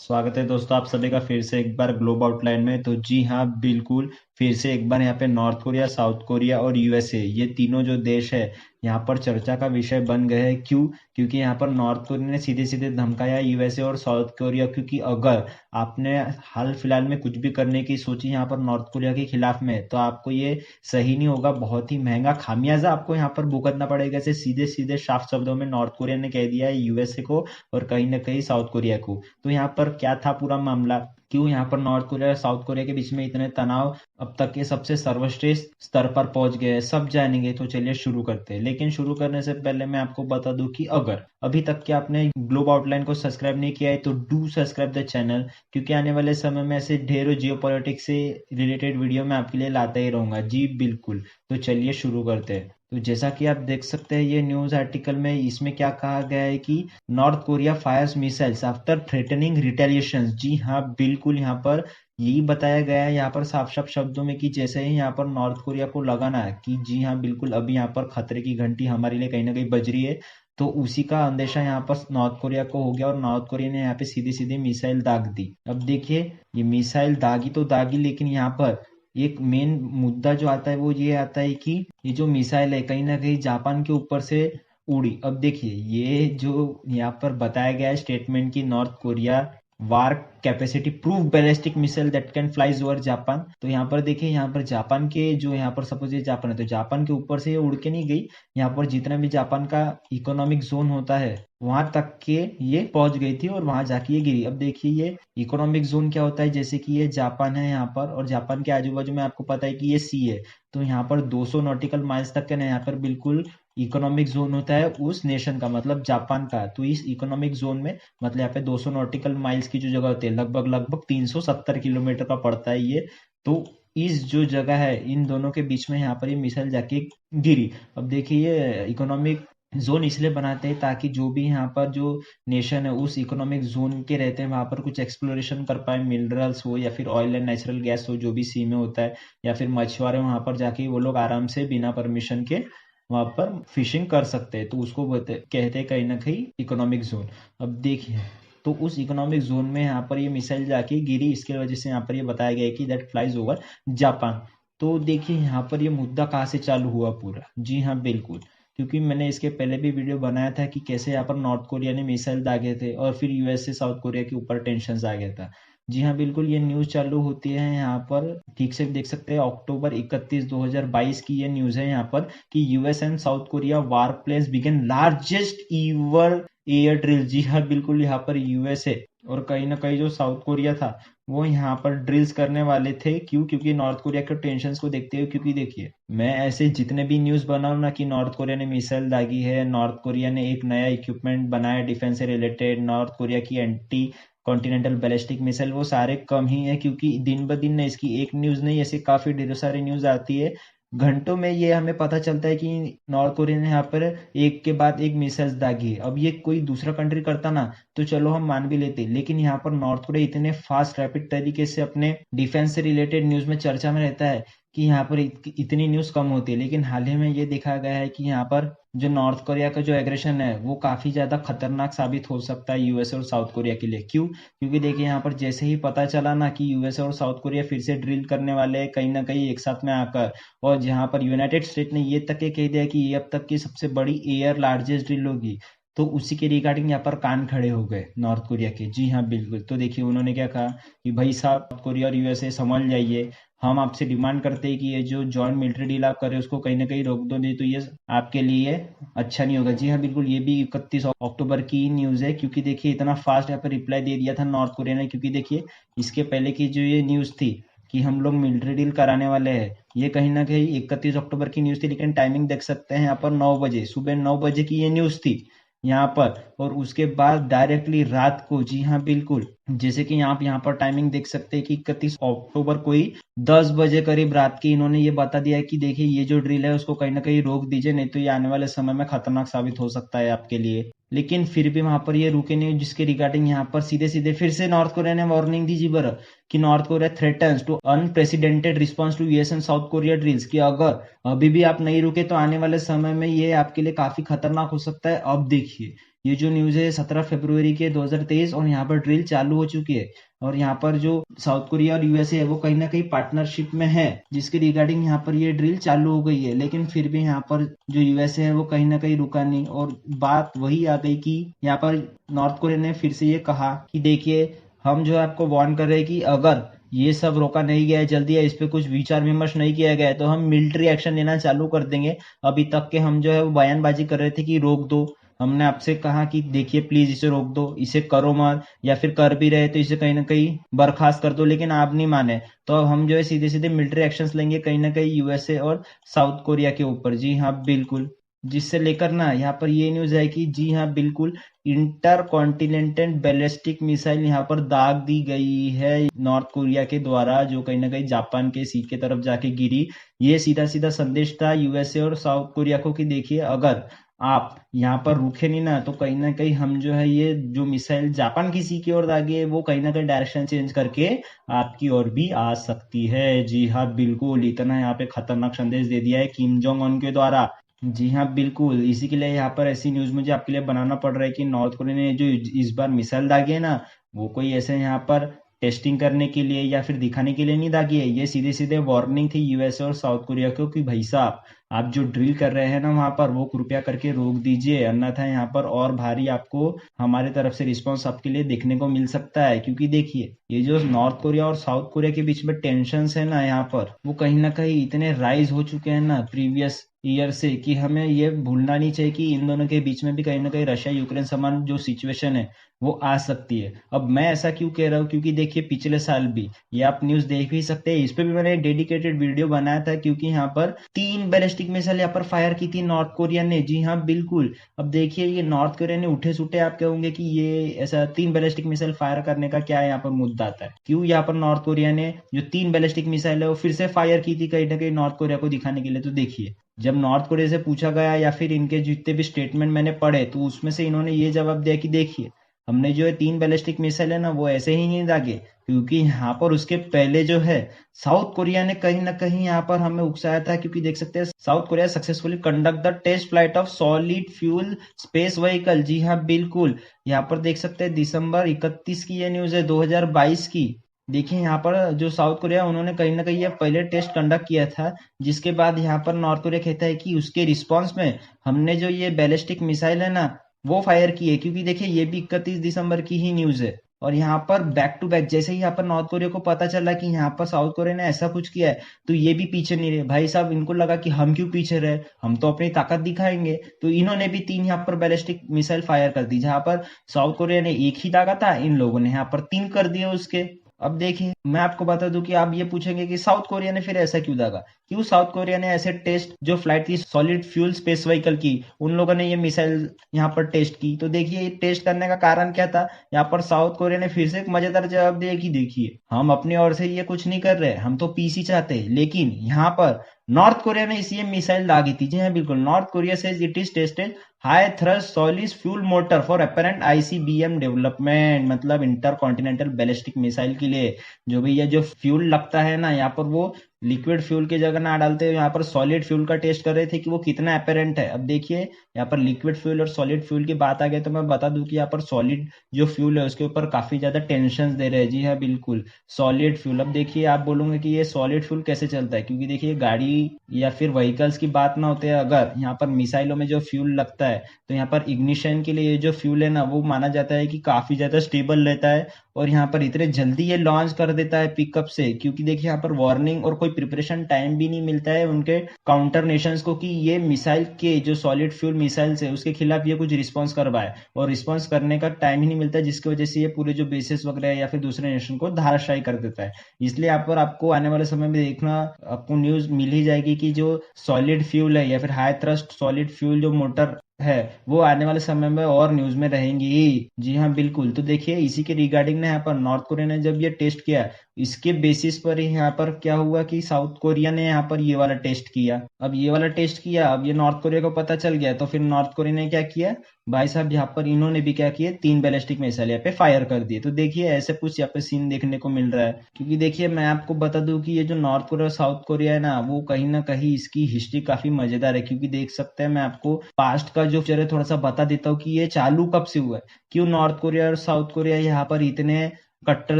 स्वागत है दोस्तों आप सभी का फिर से एक बार ग्लोब आउटलाइन में। तो जी हाँ, बिल्कुल फिर से एक बार यहाँ पे नॉर्थ कोरिया, साउथ कोरिया और यूएसए, ये तीनों जो देश है यहाँ पर चर्चा का विषय बन गए हैं। क्यों? क्योंकि यहाँ पर नॉर्थ कोरिया ने सीधे सीधे धमकाया यूएसए और साउथ कोरिया, क्योंकि अगर आपने हाल फिलहाल में कुछ भी करने की सोची यहाँ पर नॉर्थ कोरिया के खिलाफ में, तो आपको ये सही नहीं होगा। बहुत ही महंगा खामियाजा आपको यहाँ पर भुगतना पड़ेगा। ऐसे सीधे सीधे साफ शब्दों में नॉर्थ कोरिया ने कह दिया है यूएसए को और कहीं ना कहीं साउथ कोरिया को। तो यहाँ पर क्या था पूरा मामला, क्यों यहाँ पर नॉर्थ कोरिया और साउथ कोरिया के बीच में इतने तनाव अब तक के सबसे सर्वश्रेष्ठ स्तर पर पहुंच गए हैं, सब जानेंगे। तो चलिए शुरू करते हैं, लेकिन शुरू करने से पहले मैं आपको बता दूं कि अगर अभी तक के आपने ग्लोब आउटलाइन को सब्सक्राइब नहीं किया है तो डू सब्सक्राइब द चैनल, क्योंकि आने वाले समय में ऐसे ढेरों जियो पॉलिटिक्स से रिलेटेड वीडियो मैं आपके लिए लाता ही रहूंगा। जी बिल्कुल। तो चलिए शुरू करते हैं। तो जैसा कि आप देख सकते हैं ये न्यूज आर्टिकल में, इसमें क्या कहा गया है कि North Korea fires missiles after threatening retaliation. जी हाँ बिल्कुल, यहाँ पर यही बताया गया है यहाँ पर साफ साफ शब्दों में कि जैसे ही यहाँ पर नॉर्थ कोरिया को लगाना है कि जी हाँ बिल्कुल अभी यहाँ पर खतरे की घंटी हमारे लिए कहीं ना कहीं बज रही है, तो उसी का अंदेशा यहाँ पर नॉर्थ कोरिया को हो गया और नॉर्थ कोरिया ने यहाँ पे सीधी सीधी मिसाइल दाग दी। अब देखिए, ये मिसाइल दागी तो दागी, लेकिन यहाँ पर एक मेन मुद्दा जो आता है वो ये आता है कि ये जो मिसाइल है कहीं ना कहीं जापान के ऊपर से उड़ी। अब देखिए, ये जो यहाँ पर बताया गया है स्टेटमेंट की north Korea war capacity prove ballistic missile that can flies over Japan. तो यहाँ पर देखिए, यहाँ पर जापान के जो यहाँ पर सपोज ये जापान है तो जापान के ऊपर से ये उड़ के नहीं गई। यहाँ पर जितना भी जापान का इकोनॉमिक जोन होता है वहां तक के ये पहुंच गई थी और वहां जाके ये गिरी। अब देखिए, ये इकोनॉमिक जोन क्या होता है, जैसे कि ये जापान है यहाँ पर और जापान के आजू बाजू में आपको पता है कि ये सी है। तो यहाँ पर 200 नॉटिकल माइल्स तक के ना यहाँ पर बिल्कुल इकोनॉमिक जोन होता है उस नेशन का, मतलब जापान का। तो इस इकोनॉमिक जोन में मतलब यहाँ पे 200 नॉटिकल माइल्स की जो जगह होती है लगभग लगभग 370 किलोमीटर का पड़ता है ये। तो इस जो जगह है इन दोनों के बीच में यहाँ पर ये मिसाइल जाके गिरी। अब देखिए, ये इकोनॉमिक जोन इसलिए बनाते हैं ताकि जो भी यहाँ पर जो नेशन है उस इकोनॉमिक जोन के रहते हैं वहां पर कुछ एक्सप्लोरेशन कर पाए, मिनरल्स हो या फिर ऑयल एंड नेचुरल गैस हो जो भी सी में होता है, या फिर मछुआरे वहां पर जाके वो लोग आराम से बिना परमिशन के वहां पर फिशिंग कर सकते हैं। तो उसको कहते हैं कहीं ना कहीं इकोनॉमिक जोन। अब देखिए, तो उस इकोनॉमिक जोन में यहाँ पर ये मिसाइल जाके गिरी, इसके वजह से यहाँ पर ये बताया गया है कि दैट फ्लाइज ओवर जापान। तो देखिए, यहाँ पर ये मुद्दा कहाँ से चालू हुआ पूरा। जी हाँ बिल्कुल, क्योंकि मैंने इसके पहले भी वीडियो बनाया था कि कैसे यहाँ पर नॉर्थ कोरिया ने मिसाइल दागे थे और फिर यूएस से साउथ कोरिया के ऊपर टेंशन आ गया था। जी हाँ बिल्कुल, ये न्यूज चालू होती है यहाँ पर, ठीक से देख सकते हैं अक्टूबर 31 2022 की ये न्यूज है यहाँ पर कि US and South Korea warplanes begin largest ever air drill. जी हाँ बिल्कुल, यहाँ पर यूएसए और कहीं ना कहीं जो साउथ कोरिया था वो यहाँ पर ड्रिल्स करने वाले थे। क्यों? क्योंकि नॉर्थ कोरिया के टेंशन को देखते हुए। क्योंकि देखिए, मैं ऐसे जितने भी न्यूज बनाऊं ना कि नॉर्थ कोरिया ने मिसाइल दागी है, नॉर्थ कोरिया ने एक नया इक्विपमेंट बनाया डिफेंस से रिलेटेड, नॉर्थ कोरिया की एंटी कॉन्टिनेंटल बैलिस्टिक मिसाइल, वो सारे कम ही है। क्योंकि दिन ब दिन ना इसकी एक न्यूज नहीं, ऐसे काफी ढेरों सारी न्यूज आती है। घंटों में ये हमें पता चलता है कि नॉर्थ कोरिया ने यहाँ पर एक के बाद एक मिसाइल्स दागी है। अब ये कोई दूसरा कंट्री करता ना तो चलो हम मान भी लेते, लेकिन यहाँ पर नॉर्थ कोरिया इतने फास्ट रैपिड तरीके से अपने डिफेंस से रिलेटेड न्यूज में चर्चा में रहता है कि यहाँ पर इतनी न्यूज कम होती है। लेकिन हाल ही में ये देखा गया है कि यहाँ पर जो नॉर्थ कोरिया का जो एग्रेशन है वो काफी ज्यादा खतरनाक साबित हो सकता है यूएसए और साउथ कोरिया के लिए। क्यों? क्योंकि देखिए, यहाँ पर जैसे ही पता चला ना कि यूएसए और साउथ कोरिया फिर से ड्रिल करने वाले हैं कहीं ना कहीं एक साथ में आकर, और जहां पर यूनाइटेड स्टेट ने ये तक ये कह दिया कि ये अब तक की सबसे बड़ी एयर लार्जेस्ट ड्रिल होगी, तो उसी के रिगार्डिंग यहाँ पर कान खड़े हो गए नॉर्थ कोरिया के। जी हाँ बिल्कुल। तो देखिए, उन्होंने क्या कहा कि भाई साहब, नॉर्थ कोरिया और यूएसए समझ जाइए, हम आपसे डिमांड करते हैं कि ये जो जॉइंट मिलिट्री डील आप कर रहे हो उसको कहीं ना कहीं रोक दो, नहीं तो ये आपके लिए अच्छा नहीं होगा। जी हाँ बिल्कुल, ये भी 31 अक्टूबर की न्यूज है। क्योंकि देखिए, इतना फास्ट यहाँ पर रिप्लाई दे दिया था नॉर्थ कोरिया ने, क्योंकि देखिए इसके पहले की जो ये न्यूज थी कि हम लोग मिलिट्री डील कराने वाले हैं, ये कहीं ना कहीं 31 अक्टूबर की न्यूज थी। लेकिन टाइमिंग देख सकते हैं यहाँ पर 9 बजे, सुबह 9 बजे की ये न्यूज थी यहाँ पर। और उसके बाद डायरेक्टली रात को, जी हाँ बिल्कुल, जैसे कि आप यहाँ पर टाइमिंग देख सकते हैं कि 31 अक्टूबर को ही 10 बजे करीब रात के इन्होंने ये बता दिया है कि देखिए ये जो ड्रिल है उसको कहीं ना कहीं रोक दीजिए, नहीं तो ये आने वाले समय में खतरनाक साबित हो सकता है आपके लिए। लेकिन फिर भी वहां पर ये रुके नहीं, जिसके रिगार्डिंग यहाँ पर सीधे सीधे फिर से नॉर्थ कोरिया ने वार्निंग दी जी बर कि North Korea threatens to unprecedented response to US and South Korea drills, कि अगर अभी भी आप नहीं रुके तो आने वाले समय में ये आपके लिए काफी खतरनाक हो सकता है। अब देखिए, ये जो न्यूज़ है 17 फरवरी के 2023, और यहाँ पर ड्रिल चालू हो चुकी है। और यहाँ पर जो साउथ कोरिया और यूएसए है वो कहीं ना कहीं पार्टनरशिप में है, जिसके रिगार्डिंग यहाँ पर ये ड्रिल चालू हो गई है। लेकिन फिर भी यहाँ पर जो यूएसए है वो कहीं ना कहीं रुका नहीं, और बात वही आ गई कि यहाँ पर नॉर्थ कोरिया ने फिर से ये कहा कि देखिए, हम जो है आपको वार्न कर रहे हैं कि अगर ये सब रोका नहीं गया है जल्दी, या इस पे कुछ विचार विमर्श नहीं किया गया है, तो हम मिलिट्री एक्शन लेना चालू कर देंगे। अभी तक के हम जो है वो बयानबाजी कर रहे थे कि रोक दो, हमने आपसे कहा कि देखिए प्लीज इसे रोक दो, इसे करो मत, या फिर कर भी रहे तो इसे कहीं ना कहीं बर्खास्त कर दो, लेकिन आप नहीं माने। तो अब हम जो है सीधे सीधे मिलिट्री एक्शंस लेंगे कहीं ना कहीं यूएसए और साउथ कोरिया के ऊपर। जी हाँ बिल्कुल। जिससे लेकर ना यहाँ पर ये न्यूज है कि जी हाँ बिल्कुल, इंटर कॉन्टिनेंटल बैलिस्टिक मिसाइल यहाँ पर दाग दी गई है नॉर्थ कोरिया के द्वारा, जो कहीं ना कहीं जापान के सी के तरफ जाके गिरी। ये सीधा सीधा संदेश था यूएसए और साउथ कोरिया को कि देखिए, अगर आप यहाँ पर रुके नहीं ना कहीं ना कहीं हम जो है ये जो मिसाइल जापान की सी की ओर दागी है वो कहीं ना कहीं डायरेक्शन चेंज करके आपकी ओर भी आ सकती है। जी हाँ बिल्कुल, इतना यहाँ पे खतरनाक संदेश दे दिया है किम जोंग उन के द्वारा। जी हाँ बिल्कुल, इसी के लिए यहाँ पर ऐसी न्यूज मुझे आपके लिए बनाना पड़ रहा है कि नॉर्थ कोरिया ने जो इस बार मिसाइल दागी है ना, वो कोई ऐसे यहाँ पर टेस्टिंग करने के लिए या फिर दिखाने के लिए नहीं दागी है। ये सीधे सीधे वार्निंग थी यूएसए और साउथ कोरिया को कि भाई साहब, आप जो ड्रिल कर रहे हैं ना वहां पर, वो कृपया करके रोक दीजिए, अन्यथा यहाँ पर और भारी आपको हमारे तरफ से रिस्पॉन्स आपके लिए देखने को मिल सकता है। क्योंकि देखिए, ये जो नॉर्थ कोरिया और साउथ कोरिया के बीच में टेंशन है ना यहाँ पर, वो कहीं ना कहीं इतने राइज हो चुके हैं ना प्रीवियस ईयर से, कि हमें ये भूलना नहीं चाहिए कि इन दोनों के बीच में भी कहीं ना कहीं रशिया यूक्रेन समान जो सिचुएशन है वो आ सकती है। अब मैं ऐसा क्यों कह रहा हूँ, क्योंकि देखिए पिछले साल भी, ये आप न्यूज देख भी सकते हैं, इस पे भी मैंने एक डेडिकेटेड वीडियो बनाया था, क्योंकि यहाँ पर 3 बैलिस्टिक मिसाइल यहाँ पर फायर की थी नॉर्थ कोरिया ने। जी हाँ बिल्कुल। अब देखिए, ये नॉर्थ कोरिया ने उठे सुठे, आप कहोगे कि ये ऐसा 3 बैलिस्टिक मिसाइल फायर करने का क्या यहाँ पर मुद्दा आता है, क्यों यहाँ पर नॉर्थ कोरिया ने जो 3 बैलिस्टिक मिसाइल है वो फिर से फायर की थी कहीं ना कहीं नॉर्थ कोरिया को दिखाने के लिए। तो देखिए, जब नॉर्थ कोरिया से पूछा गया या फिर इनके जितने भी स्टेटमेंट मैंने पढ़े, तो उसमें से इन्होंने ये जवाब दिया कि देखिए, हमने जो है 3 बैलिस्टिक मिसाइल है ना वो ऐसे ही नहीं दागे, क्योंकि यहाँ पर उसके पहले जो है साउथ कोरिया ने कहीं ना कहीं यहाँ पर हमें उकसाया था। क्योंकि देख सकते हैं, South Korea successfully conduct the test flight of solid fuel space vehicle. जी हाँ बिल्कुल, यहाँ पर देख सकते हैं दिसंबर 31 की ये न्यूज है 2022 की। देखिए, यहाँ पर जो साउथ कोरिया, उन्होंने कहीं ना कहीं ये पहले टेस्ट कंडक्ट किया था, जिसके बाद यहाँ पर नॉर्थ कोरिया कहता है कि उसके रिस्पॉन्स में हमने जो ये बैलिस्टिक मिसाइल है ना वो फायर की है। क्योंकि देखिए, ये भी 31 दिसंबर की ही न्यूज है। और यहाँ पर बैक टू बैक, जैसे ही यहाँ पर नॉर्थ कोरिया को पता चला कि यहाँ पर साउथ कोरिया ने ऐसा कुछ किया है, तो ये भी पीछे नहीं रहे भाई साहब। इनको लगा कि हम क्यों पीछे रहे, हम तो अपनी ताकत दिखाएंगे। तो इन्होंने भी 3 यहाँ पर बैलिस्टिक मिसाइल फायर कर दी। जहां पर साउथ कोरिया ने 1 ही दागा था, इन लोगों ने यहाँ पर 3 कर दिए उसके। अब देखिए, मैं आपको बता दूं कि आप ये पूछेंगे कि साउथ कोरिया ने फिर ऐसा क्यों दागा, क्यों साउथ कोरिया ने ऐसे टेस्ट, जो फ्लाइट थी सॉलिड फ्यूल स्पेस व्हीकल की, उन लोगों ने ये मिसाइल यहाँ पर टेस्ट की। तो देखिए, ये टेस्ट करने का कारण क्या था, यहाँ पर साउथ कोरिया ने फिर से एक मजेदार जवाब दिया कि देखिए, हम अपनी ओर से ये कुछ नहीं कर रहे, हम तो पीसी चाहते हैं। लेकिन यहाँ पर नॉर्थ कोरिया ने इसी मिसाइल दागी थी। जी हाँ बिल्कुल, नॉर्थ कोरिया से it is tested high thrust solid fuel motor for apparent ICBM development, मतलब इंटर कॉन्टिनेंटल बैलिस्टिक मिसाइल के लिए जो भी ये जो फ्यूल लगता है ना, यहाँ पर वो लिक्विड फ्यूल की जगह ना डालते हुए यहाँ पर सॉलिड फ्यूल का टेस्ट कर रहे थे कि वो कितना अपेरेंट है। अब देखिए, यहाँ पर लिक्विड फ्यूल और सॉलिड फ्यूल की बात आ गई, तो मैं बता दूं कि यहाँ पर सॉलिड जो फ्यूल है उसके ऊपर काफी ज्यादा टेंशन दे रहे हैं। जी हाँ बिल्कुल, सॉलिड फ्यूल। अब देखिए, आप बोलोगे कि ये सॉलिड फ्यूल कैसे चलता है, क्योंकि देखिए, गाड़ी या फिर व्हीकल्स की बात ना होते, अगर यहाँ पर मिसाइलों में जो फ्यूल लगता है, तो यहाँ पर इग्निशन के लिए ये जो फ्यूल है ना वो माना जाता है कि काफी ज्यादा स्टेबल रहता है, और यहाँ पर इतने जल्दी ये लॉन्च कर देता है पिकअप से। क्योंकि देखिए, यहाँ पर वार्निंग और कोई प्रिपरेशन टाइम भी नहीं मिलता है उनके काउंटर नेशंस को कि ये मिसाइल के जो सॉलिड फ्यूल मिसाइल्स है उसके खिलाफ ये कुछ रिस्पॉन्स करवाए, और रिस्पॉन्स करने का टाइम ही नहीं मिलता, जिसकी वजह से ये पूरे जो बेसिस वगैरह या फिर दूसरे नेशन को धाराशायी कर देता है। इसलिए यहाँ पर आपको आने वाले समय में देखना, आपको न्यूज मिल ही जाएगी कि जो सॉलिड फ्यूल है या फिर हाई थ्रस्ट सॉलिड फ्यूल जो मोटर है वो आने वाले समय में और न्यूज में रहेंगी। जी हाँ बिल्कुल। तो देखिए, इसी के रिगार्डिंग ना यहाँ पर नॉर्थ कोरिया ने जब ये टेस्ट किया, इसके बेसिस पर ही यहाँ पर क्या हुआ कि साउथ कोरिया ने यहाँ पर ये वाला टेस्ट किया। अब ये वाला टेस्ट किया, अब ये नॉर्थ कोरिया को पता चल गया, तो फिर नॉर्थ कोरिया ने क्या किया, भाई साहब यहाँ पर इन्होंने भी क्या किया, 3 बैलिस्टिक मिसाइल यहाँ पे फायर कर दिए। तो देखिए ऐसे कुछ यहाँ पे सीन देखने को मिल रहा है। क्योंकि देखिए मैं आपको बता दूं कि ये जो नॉर्थ कोरिया और साउथ कोरिया है ना कहीं इसकी हिस्ट्री काफी मजेदार है। क्योंकि देख सकते हैं, मैं आपको पास्ट का जो चेहरे थोड़ा सा बता देता हूँ कि ये चालू कब से हुआ है, क्यों नॉर्थ कोरिया और साउथ कोरिया यहाँ पर इतने कट्टर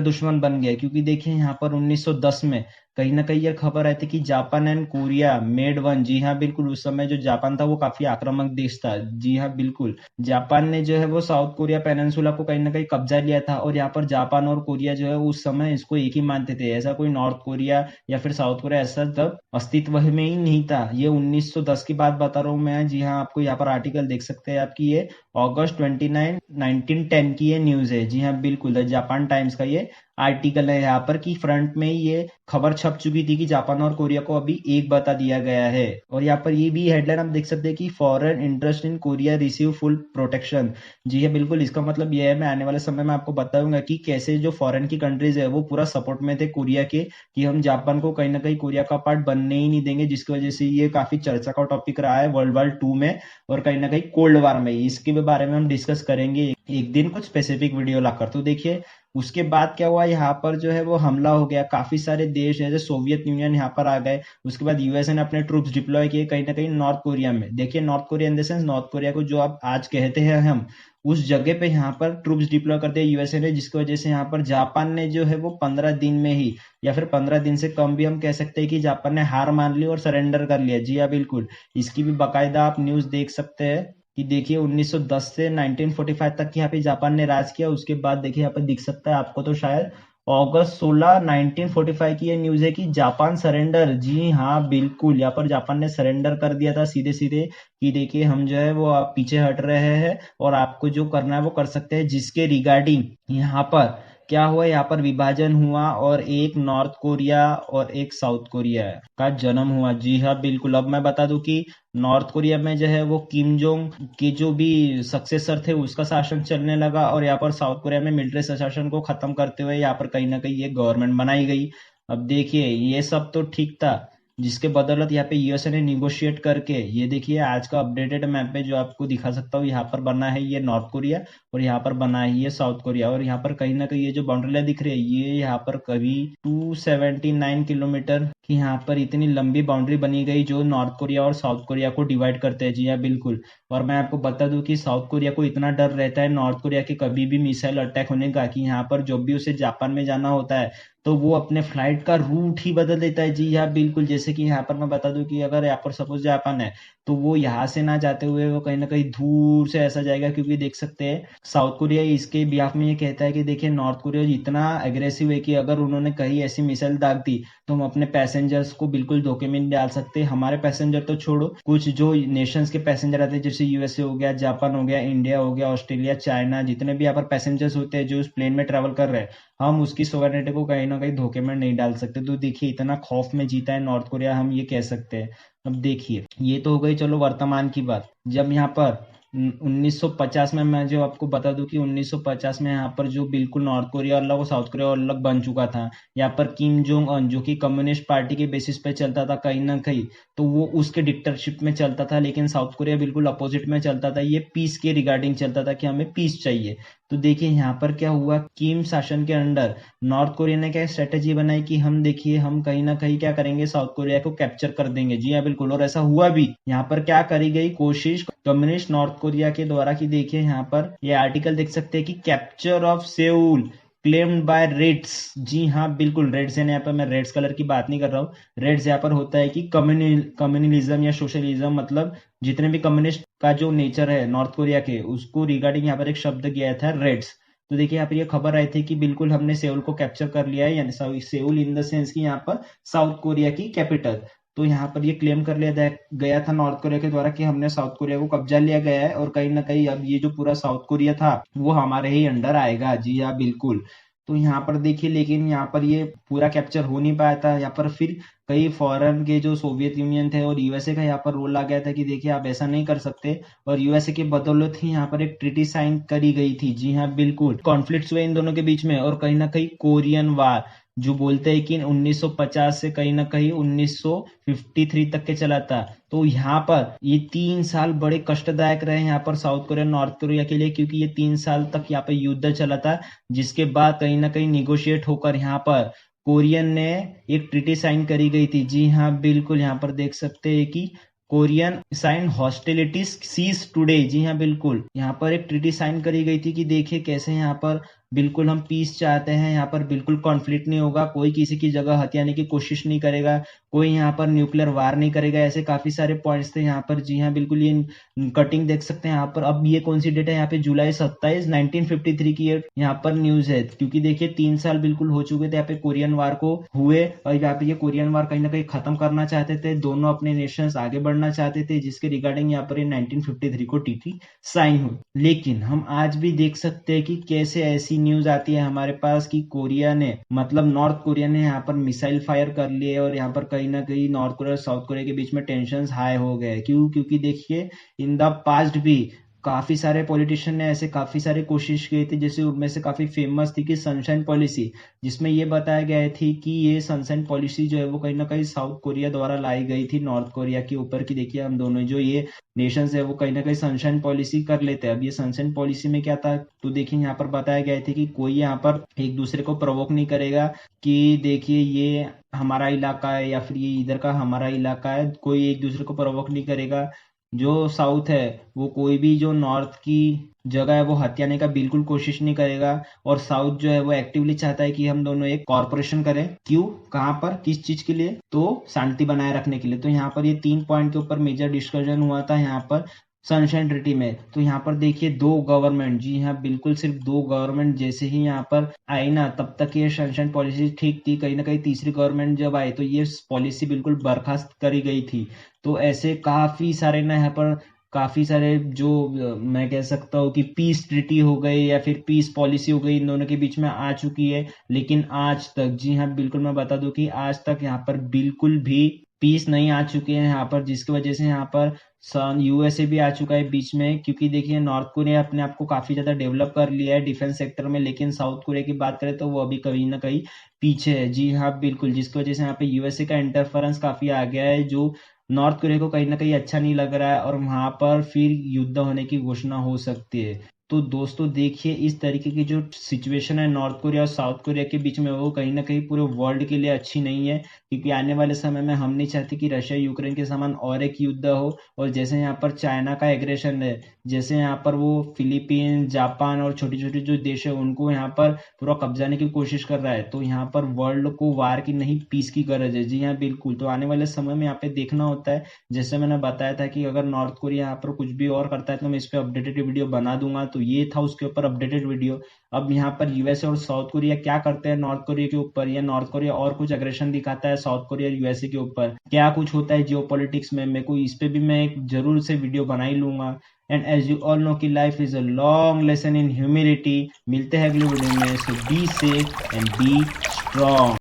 दुश्मन बन गए। क्योंकि देखिए यहाँ पर 1910 में कहीं ना कहीं ये खबर आई थी कि Japan and Korea made one. जी हाँ बिल्कुल, उस समय जो जापान था वो काफी आक्रामक देश था। जी हाँ बिल्कुल, जापान ने जो है वो साउथ कोरिया पेनिनसुला को कहीं ना कहीं कब्जा लिया था। और यहाँ पर जापान और कोरिया जो है उस समय इसको एक ही मानते थे, ऐसा कोई नॉर्थ कोरिया या फिर साउथ कोरिया ऐसा तब अस्तित्व में ही नहीं था। ये 1910 की बात बता रहा हूँ मैं। जी हाँ, आपको यहाँ पर आर्टिकल देख सकते हैं आपकी, ये अगस्त 29 1910 की ये न्यूज है। जी हाँ बिल्कुल, द जापान टाइम्स का ये आर्टिकल है यहाँ पर, कि फ्रंट में ये खबर छप चुकी थी कि जापान और कोरिया को अभी एक बता दिया गया है। और यहाँ पर ये भी हेडलाइन आप देख सकते हैं कि foreign interest in Korea receive full protection. जी है बिल्कुल, इसका मतलब ये है, मैं आने वाले समय में आपको बताऊंगा कि कैसे जो फॉरेन की कंट्रीज है वो पूरा सपोर्ट में थे कोरिया के, कि हम जापान को कहीं ना कहीं कोरिया का पार्ट बनने ही नहीं देंगे। जिसकी वजह से ये काफी चर्चा का टॉपिक रहा है वर्ल्ड वॉर 2 में और कहीं ना कहीं कोल्ड वार में। इसके बारे में हम डिस्कस करेंगे एक दिन कुछ स्पेसिफिक वीडियो लाकर। तो देखिए उसके बाद क्या हुआ, यहाँ पर जो है वो हमला हो गया। काफी सारे देश जैसे सोवियत यूनियन यहाँ पर आ गए। उसके बाद यूएसए ने अपने ट्रूप्स डिप्लॉय किए कहीं ना कहीं नॉर्थ कोरिया में। देखिए north Korea in the sense, north Korea को जो आप आज कहते हैं हम, उस जगह पे यहाँ पर ट्रूप्स डिप्लॉय कर दिया यूएसए ने। जिसकी वजह से यहाँ पर जापान ने जो है वो 15 दिन में ही, या फिर 15 दिन से कम भी हम कह सकते हैं, कि जापान ने हार मान ली और सरेंडर कर लिया। जी हाँ बिल्कुल, इसकी भी बाकायदा आप न्यूज देख सकते हैं कि देखिए 1910 से 1945 तक यहाँ पे जापान ने राज किया। उसके बाद देखिए यहाँ पे दिख सकता है आपको तो शायद, अगस्त 16 1945 की ये न्यूज है कि जापान सरेंडर। जी हाँ बिल्कुल, यहाँ पर जापान ने सरेंडर कर दिया था सीधे सीधे, कि देखिए हम जो है वो आप पीछे हट रहे हैं और आपको जो करना है वो कर सकते हैं। जिसके रिगार्डिंग यहाँ पर क्या हुआ, यहाँ पर विभाजन हुआ और एक नॉर्थ कोरिया और एक साउथ कोरिया का जन्म हुआ। जी हाँ बिल्कुल, अब मैं बता दूं कि नॉर्थ कोरिया में जो है वो किम जोंग के जो भी सक्सेसर थे उसका शासन चलने लगा, और यहाँ पर साउथ कोरिया में मिलिट्री शासन को खत्म करते हुए यहाँ पर कहीं ना कहीं ये गवर्नमेंट बनाई गई। अब देखिए ये सब तो ठीक था, जिसके बदौलत यहाँ पे यूएसए ने निगोशिएट करके, ये देखिए आज का अपडेटेड मैप पे जो आपको दिखा सकता हूँ, यहाँ पर बना है ये नॉर्थ कोरिया और यहाँ पर बना है ये साउथ कोरिया। और यहाँ पर कहीं ना कहीं ये जो बाउंड्री दिख रही है, ये यहाँ पर कभी 279 किलोमीटर की यहाँ पर इतनी लंबी बाउंड्री बनी गई जो नॉर्थ कोरिया और साउथ कोरिया को डिवाइड करते हैं। जी हाँ बिल्कुल, और मैं आपको बता दूं कि साउथ कोरिया को इतना डर रहता है नॉर्थ कोरिया के कभी भी मिसाइल अटैक होने का, कि यहाँ पर जब भी उसे जापान में जाना होता है तो वो अपने फ्लाइट का रूट ही बदल देता है। जी हाँ बिल्कुल, जैसे कि यहाँ पर मैं बता दूं कि अगर यहाँ पर सपोज जापान है तो वो यहाँ से ना जाते हुए वो कहीं ना कहीं दूर से ऐसा जाएगा। क्योंकि देख सकते हैं साउथ कोरिया इसके बिहाफ में ये कहता है कि देखिए नॉर्थ कोरिया इतना एग्रेसिव है कि अगर उन्होंने कहीं ऐसी मिसाइल दाग दी तो हम अपने पैसेंजर्स को बिल्कुल धोखे में नहीं डाल सकते। हमारे पैसेंजर तो छोड़ो, कुछ जो नेशंस के पैसेंजर आते हैं जैसे यूएसए हो गया, जापान हो गया, इंडिया हो गया, ऑस्ट्रेलिया, चाइना, जितने भी यहाँ पर पैसेंजर्स होते हैं जो उस प्लेन में ट्रेवल कर रहे हैं, हम उसकी सोवरेनिटी को कहीं ना कहीं धोखे में नहीं डाल सकते। तो देखिए इतना खौफ में जीता है नॉर्थ कोरिया, हम ये कह सकते हैं। अब देखिए ये तो हो गई चलो वर्तमान की बात। जब यहाँ पर 1950 में, मैं जो आपको बता दूं कि 1950 में यहाँ पर जो बिल्कुल नॉर्थ कोरिया अलग और साउथ कोरिया अलग बन चुका था। यहाँ पर किम जोंग अन जो कि कम्युनिस्ट पार्टी के बेसिस पे चलता था कहीं ना कहीं, तो वो उसके डिक्टेटरशिप में चलता था। लेकिन साउथ कोरिया बिल्कुल अपोजिट में चलता था, ये पीस के रिगार्डिंग चलता था कि हमें पीस चाहिए। तो देखिए यहाँ पर क्या हुआ, किम शासन के अंडर नॉर्थ कोरिया ने क्या स्ट्रेटेजी बनाई कि हम देखिए हम कहीं ना कहीं क्या करेंगे, साउथ कोरिया को कैप्चर कर देंगे। जी हाँ बिल्कुल, और ऐसा हुआ भी। यहाँ पर क्या करी गई कोशिश कम्युनिस्ट नॉर्थ कोरिया के द्वारा, की देखिए यहाँ पर ये आर्टिकल देख सकते हैं कि capture of Seoul claimed by Reds. जी हाँ बिल्कुल, रेड्स है, यहाँ पर मैं रेड्स कलर की बात नहीं कर रहा हूँ। रेड्स यहाँ पर होता है कि कम्युनलिज्म या सोशलिज्म, मतलब जितने भी कम्युनिस्ट का जो नेचर है नॉर्थ कोरिया के, उसको रिगार्डिंग यहाँ पर एक शब्द गया था रेड्स। तो देखिए यहाँ पर ये खबर आई थी कि बिल्कुल हमने सेउल को कैप्चर कर लिया है, यानी सेउल इन द सेंस कि यहाँ पर साउथ कोरिया की कैपिटल। तो यहाँ पर ये क्लेम कर लिया गया था नॉर्थ कोरिया के द्वारा कि हमने साउथ कोरिया को कब्जा लिया गया है और कहीं ना कहीं अब ये जो पूरा साउथ कोरिया था वो हमारे ही अंडर आएगा। जी हाँ बिल्कुल। तो यहाँ पर देखिए, लेकिन यहाँ पर ये पूरा कैप्चर हो नहीं पाया था। यहाँ पर फिर कई फॉरेन के जो सोवियत यूनियन थे और यूएसए का यहाँ पर रोल आ गया था कि देखिए आप ऐसा नहीं कर सकते, और यूएसए के बदौलत ही यहाँ पर एक ट्रीटी साइन करी गई थी। जी हाँ बिल्कुल, कॉन्फ्लिक्ट्स हुए इन दोनों के बीच में और कहीं ना कहीं कोरियन वार जो बोलते हैं कि 1950 से कहीं ना कहीं 1953 तक के चला था। तो यहाँ पर ये 3 साल बड़े कष्टदायक रहे यहाँ पर साउथ कोरिया नॉर्थ कोरिया के लिए, क्योंकि ये 3 साल तक यहाँ पर युद्ध चला था, जिसके बाद कहीं ना कहीं निगोशिएट होकर यहाँ पर कोरियन ने एक ट्रीटी साइन करी गई थी। जी हाँ बिल्कुल, यहाँ पर देख सकते हैं कि Korean sign hostilities cease today. जी हाँ बिल्कुल, यहाँ पर एक ट्रीटी साइन करी गई थी कि देखिए कैसे यहाँ पर बिल्कुल हम पीस चाहते हैं, यहाँ पर बिल्कुल कॉन्फ्लिक्ट नहीं होगा, कोई किसी की जगह हथियाने की कोशिश नहीं करेगा, कोई यहाँ पर न्यूक्लियर वार नहीं करेगा, ऐसे काफी सारे पॉइंट्स थे यहाँ पर। जी हाँ बिल्कुल, ये कटिंग देख सकते हैं यहाँ पर। अब ये कौन सी डेट है यहाँ पे, जुलाई 27 1953 की ये यहाँ पर न्यूज है, क्योंकि देखिए 3 साल बिल्कुल हो चुके थे यहाँ पे कोरियन वार को हुए, और यहाँ पे ये कोरियन वार कहीं ना कहीं खत्म करना चाहते थे, दोनों अपने नेशंस आगे बढ़ना चाहते थे, जिसके रिगार्डिंग यहाँ पर ये 1953 को टीटी साइन हुई। लेकिन हम आज भी देख सकते हैं कि कैसे ऐसी न्यूज आती है हमारे पास कि कोरिया ने मतलब नॉर्थ कोरिया ने यहाँ पर मिसाइल फायर कर लिए, और यहाँ पर कहीं ना कहीं नॉर्थ कोरिया और साउथ कोरिया के बीच में टेंशन हाई हो गए। क्यों? क्योंकि देखिए इन द पास्ट भी काफी सारे पॉलिटिशियन ने ऐसे काफी सारे कोशिश की थी, जैसे उनमें से काफी फेमस थी कि सनशाइन पॉलिसी, जिसमें ये बताया गया थी कि ये सनशाइन पॉलिसी जो है वो कहीं ना कहीं साउथ कोरिया द्वारा लाई गई थी नॉर्थ कोरिया के ऊपर, की देखिए हम दोनों जो ये नेशंस है वो कहीं ना कहीं सनशाइन पॉलिसी कर लेते हैं। अब ये सनशाइन पॉलिसी में क्या था, तो देखिए यहाँ पर बताया गया था कि कोई यहाँ पर एक दूसरे को प्रवोक नहीं करेगा कि देखिए ये हमारा इलाका है या फिर ये इधर का हमारा इलाका है, कोई एक दूसरे को प्रवोक नहीं करेगा। जो साउथ है वो कोई भी जो नॉर्थ की जगह है वो हथियाने का बिल्कुल कोशिश नहीं करेगा, और साउथ जो है वो एक्टिवली चाहता है कि हम दोनों एक कॉर्पोरेशन करें। क्यों? कहाँ पर? किस चीज के लिए? तो शांति बनाए रखने के लिए। तो यहाँ पर ये 3 पॉइंट के ऊपर मेजर डिस्कशन हुआ था यहाँ पर सनशाइन ट्रीटी में। तो यहाँ पर देखिए 2 गवर्नमेंट, जी हाँ बिल्कुल सिर्फ 2 गवर्नमेंट जैसे ही यहाँ पर आई ना, तब तक ये सनशाइन पॉलिसी ठीक थी। कहीं ना कहीं तीसरी गवर्नमेंट जब आई तो ये पॉलिसी बिल्कुल बर्खास्त करी गई थी। तो ऐसे काफी सारे ना यहाँ पर काफी सारे जो मैं कह सकता हूँ कि पीस ट्रीटी हो गई या फिर पीस पॉलिसी हो गई, इन दोनों के बीच में आ चुकी है। लेकिन आज तक, जी हाँ बिल्कुल मैं बता दूं कि आज तक यहाँ पर बिल्कुल भी पीस नहीं आ चुके हैं यहाँ पर, जिसकी वजह से यहाँ पर यूएसए भी आ चुका है बीच में। क्योंकि देखिए नॉर्थ कोरिया अपने आप को काफी ज्यादा डेवलप कर लिया है डिफेंस सेक्टर में, लेकिन साउथ कोरिया की बात करें तो वो अभी कहीं ना कहीं पीछे है। जी हाँ बिल्कुल, जिसकी वजह से यहाँ पे यूएसए का इंटरफेरेंस काफी आ गया है, जो नॉर्थ कोरिया को कहीं ना कहीं अच्छा नहीं लग रहा है, और वहां पर फिर युद्ध होने की घोषणा हो सकती है। तो दोस्तों देखिए इस तरीके की जो सिचुएशन है नॉर्थ कोरिया और साउथ कोरिया के बीच में, वो कहीं ना कहीं पूरे वर्ल्ड के लिए अच्छी नहीं है, क्योंकि आने वाले समय में हम नहीं चाहते कि रशिया यूक्रेन के समान और एक युद्ध हो। और जैसे यहाँ पर चाइना का एग्रेशन है, जैसे यहाँ पर वो फिलीपीन, जापान और छोटी छोटी जो देश है उनको यहाँ पर पूरा कब्जाने की कोशिश कर रहा है, तो यहाँ पर वर्ल्ड को वार की नहीं पीस की गरज है। जी हाँ बिल्कुल, तो आने वाले समय में यहाँ पे देखना होता है। जैसे मैंने बताया था कि अगर नॉर्थ कोरिया यहाँ पर कुछ भी और करता है तो मैं इस पे अपडेटेड वीडियो बना दूंगा, तो ये था उसके ऊपर अपडेटेड वीडियो। अब यहाँ पर यूएसए और साउथ कोरिया क्या करते हैं नॉर्थ कोरिया के ऊपर, या नॉर्थ कोरिया और कुछ अग्रेशन दिखाता है साउथ कोरिया यूएसए के ऊपर, क्या कुछ होता है जियोपॉलिटिक्स में, मेरे को इस पे भी मैं एक जरूर से वीडियो बना ही लूंगा। And as you all know कि life is a long lesson in humility. मिलते हैं अगले वीडियो में, so be safe and be strong.